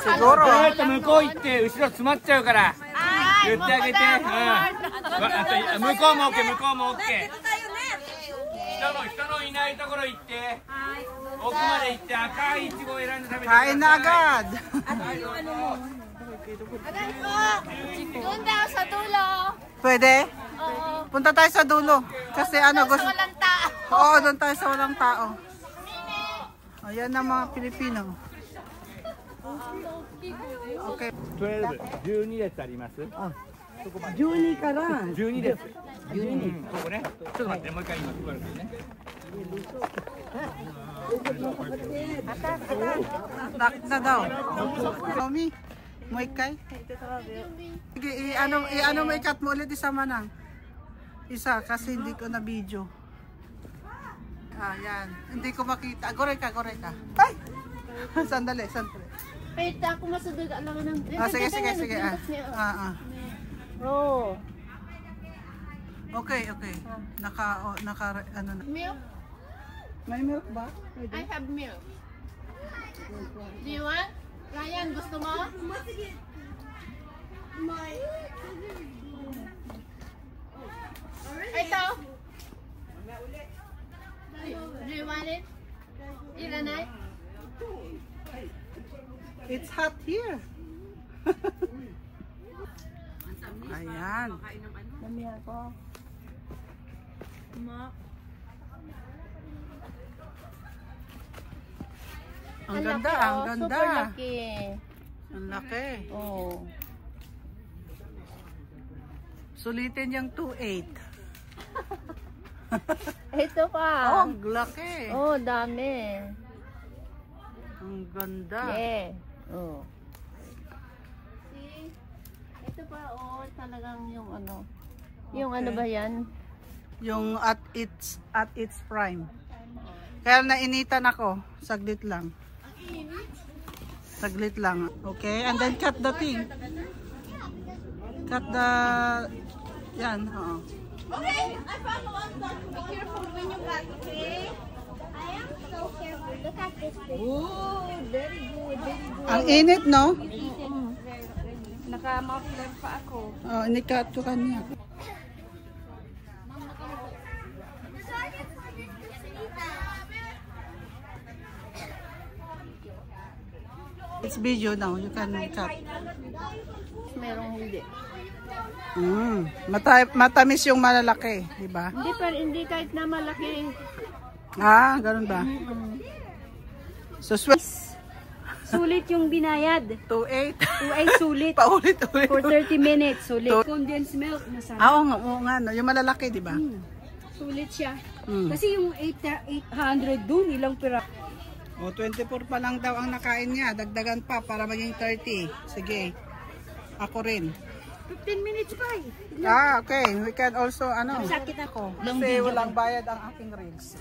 Siguro. 向こう行って後ろ詰まっちゃうから。言ってあげて。向こうも OK、向こうも OK。人のいないところ行って。奥まで行って赤いイチゴを選んで食べてください。Kain na agad. Doon daw sa dulo. Pwede? Oo. Punta tayo sa dulo. Kasi ano gusto. Sa walang tao. Oo, doon tayo sa walang tao. Ayan ang mga Pilipino. Okay. 12列あります。12から。12列。12。ここね。ちょっと待って、もう一回今配るね。Lock na daw. Tommy, mo ikay? Sige, i-ano mo ikat mo ulit isa manang. Isa kasi hindi ko na video. Yan. Hindi ko makita. Goray ka. Ay! Sandali. Wait, ako masudod alam ng. Sige. Oh. Okay. Naka ano na. Milk? May milk ba? I have milk. Do you want? Ryan, gusto mo? Ito. Do you want it? Ilanay? It's hot here. Ayan. Dami ako. Ang ganda. Super laki. Ang laki. Oh. Sulitin yung 2.8. Ito pa. Oh, ang laki. Oh, dami. Ang ganda. Yeah. Oh. See? Ito pa, oh, talagang yung ano. Yung ano ba yan? Yung at its prime. Kaya nainitan ako. Saglit lang. Okay? And then cut the thing. Cut the... Yan, oo. Okay, I found one. Be careful when you cut, okay? I am so careful. Look at this thing. Oh, very good. Ang init, no? Naka-muffler pa ako. Oh, inikat ko kanya. It's video now. You can cut. Merong hindi. Matamis yung malalaki, di ba? Hindi kahit na malaki. Ganun ba? So, Sulit yung binayad. 2.8. 2.8 sulit. Paulit-ulit. For 30 minutes, sulit. Condensed milk, masarap. Oo nga, no. Yung malalaki, di ba? Sulit siya. Kasi yung 800 dun, ilang pira. 24 pa lang daw ang nakain niya. Dagdagan pa para maging 30. Sige. Ako rin. 15 minutes pa eh. Okay. We can also, Sakit ako. Kasi walang bayad ang aking reels.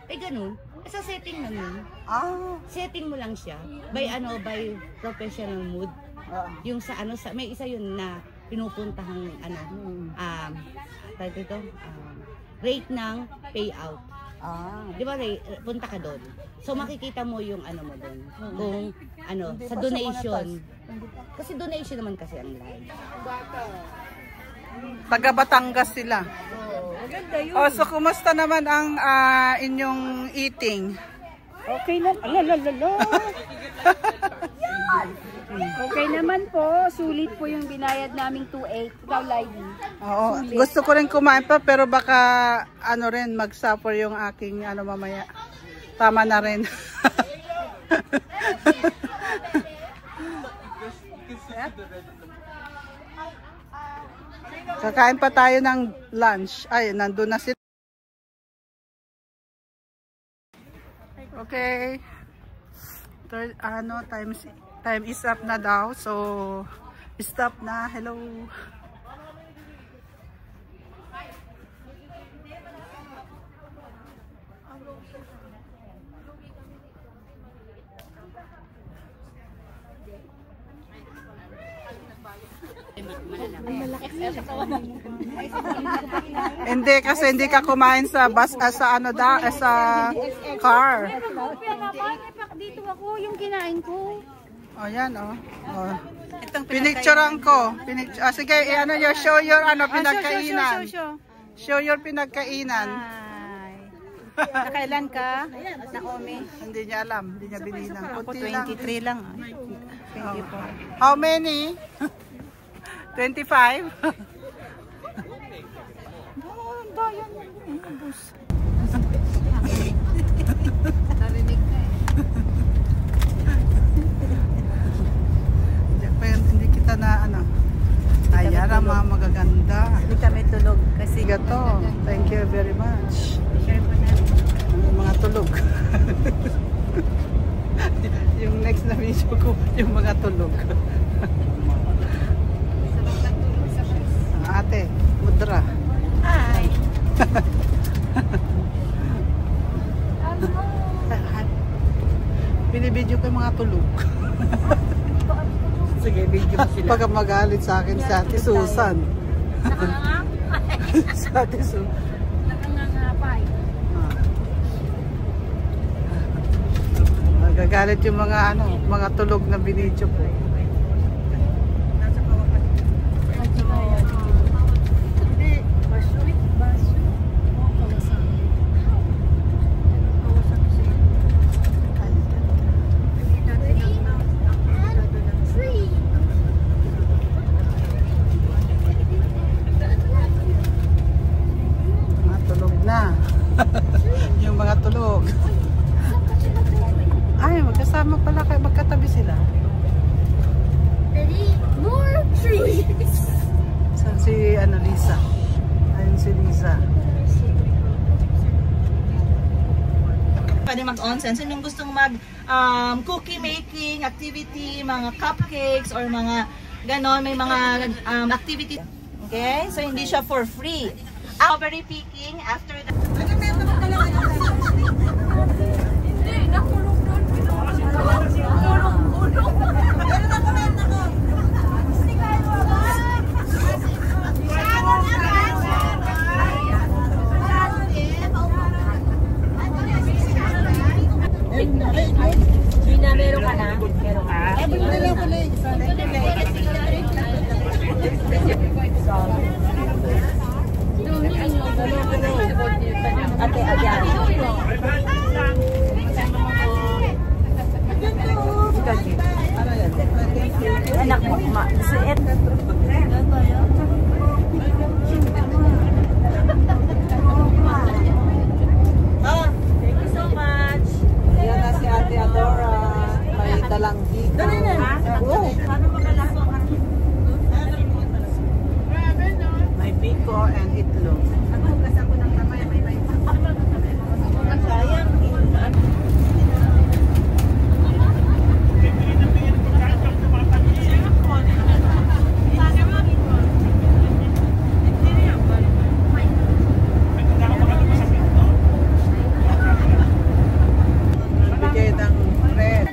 Ganun. Sa setting lang yun. Setting mo lang siya. By professional mood. Yung sa may isa yun na pinupuntahang rate ng payout. Di ba, punta ka doon. So makikita mo yung mo doon. Kung sa donation. Kasi donation naman kasi ang live. Taga Batangas sila. Maganda yun. So kumusta naman ang inyong eating? Okay na. Okay naman po. Sulit po yung binayad naming 2.8. Ikaw, Lady. Oo. Gusto ko rin kumain pa pero baka mag-suffer yung aking mamaya. Tama na rin. Kakain pa tayo ng lunch. Ay, nandun na sila. Okay. Time is up na daw. So, stop na. Hello. Hindi kasi hindi ka kumain sa bus sa ano sa car. Dito ako yung kinain ko. Oh, yan oh. Oh. Pinicturean ko. Sige, ano yung show your ano pinagkainan. Show your pinagkainan. Nakailan ka? Naomi? Hindi niya alam, hindi niya bininang. Ako Kunti lang. 23 lang. 24. How many? 25? Narinig ka eh. Hindi kita na ano. Ayan ang mga magaganda. Hindi kami tulog kasi Gato. Thank you very much. share ko na. Yung mga tulog. Yung next na video ko, yung mga tulog. Ate, Mudra. Hi! Binibidyo ko yung mga tulog. Sige, video mo sila. Pagka magalit sa akin si Ate Susan. Si Ate Susan. Nakangangapay. Magagalit yung mga ano, mga tulog na binidyo ko. Yung mga tulog. Ay, magkasama pala kayo, magkatabi sila. More trees. Saan si ano, Lisa? Ayun si Lisa. Pwede mag-onsen. So, yung gustong mag-cookie making activity, mga cupcakes, or mga ganon, may mga activity. Okay? So, hindi siya for free. Strawberry picking after the... Meron ka na? Meron ka? Ate, ayan. Anak mo, ma. Suet. Thank you so much. Ayan na si Ate Adora. May dalang dito. May biko and itlog. Bigay ng bread.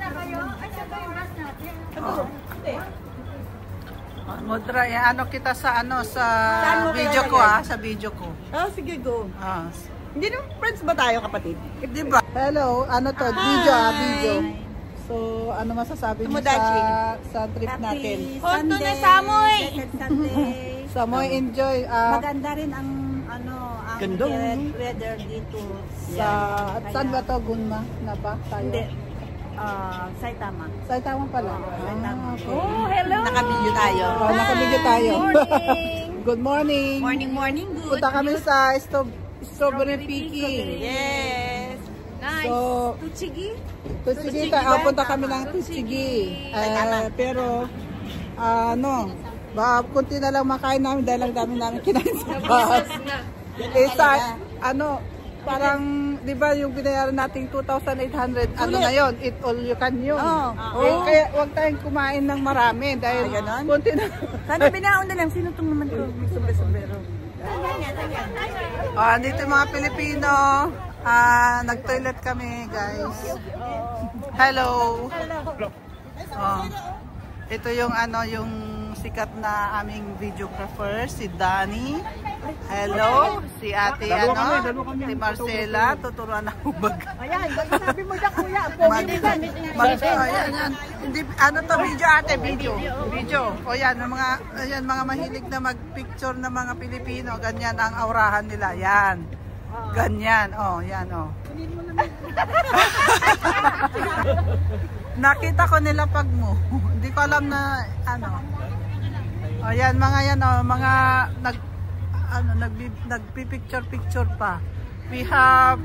Mudra, ano kita sa ano sa video ko sa video ko. Oh, sige, go. Ah. Hindi naman friends ba tayo, kapatid? Di ba? Hello, ano to? Video, video. So, ano masasabi niyo sa trip natin? Punto na Samoy! Samoy, enjoy. Maganda rin ang ang weather dito. Saan ba to? Gunma na ba tayo? Hindi. Saitama. Saitama pala. Okay. Oh, hello! Nakabidyo tayo. Nakabidyo tayo. Good morning. Morning, good. Punta kami sa strawberry picking. Yes. Nice. So, Tuchigi? Tuchigi. Punta kami ng Tuchigi. Pero, kunti na lang makain namin dahil ang dami namin kinain sa bus. Parang, di ba yung binayaran nating 2,800, ano na yun? Eat all you can yun. Kaya huwag tayong kumain ng marami dahil kunti na. Sana binaon na lang. Sino itong naman ko? Sombrero. Dito yung mga Pilipino. Nag-toilet kami, guys. Hello. Ito yung yung sikat na aming videographer, si Danny. Hello, si ate si Marcela, tuturuan na hubag. Ayan, ba't sabi mo dyan kuya? Ayan. Hindi, ano to video ate? Video. O yan, mga mahilig na mag-picture ng mga Pilipino, ganyan ang aurahan nila. Yan. Ganyan. Oh, yan oh. Nakita ko nila pag mo. Hindi ko alam na ano. O yan, mga yan oh, mga nagpi-picture pa. We have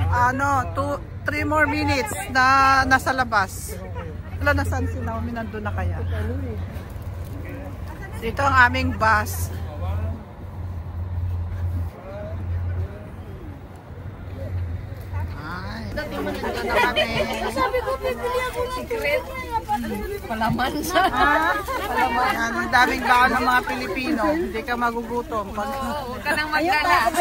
3 more minutes na nasa labas. Wala, nasaan si Naomi? Nandun na kaya? Ito ang aming bus. Ay, nandun na kami. Sabi ko, pipili ako ng secret. Palaman sa... Palaman. Ang daming baon ng mga Pilipino. Hindi ka magugutom. Huwag ka nang magdala.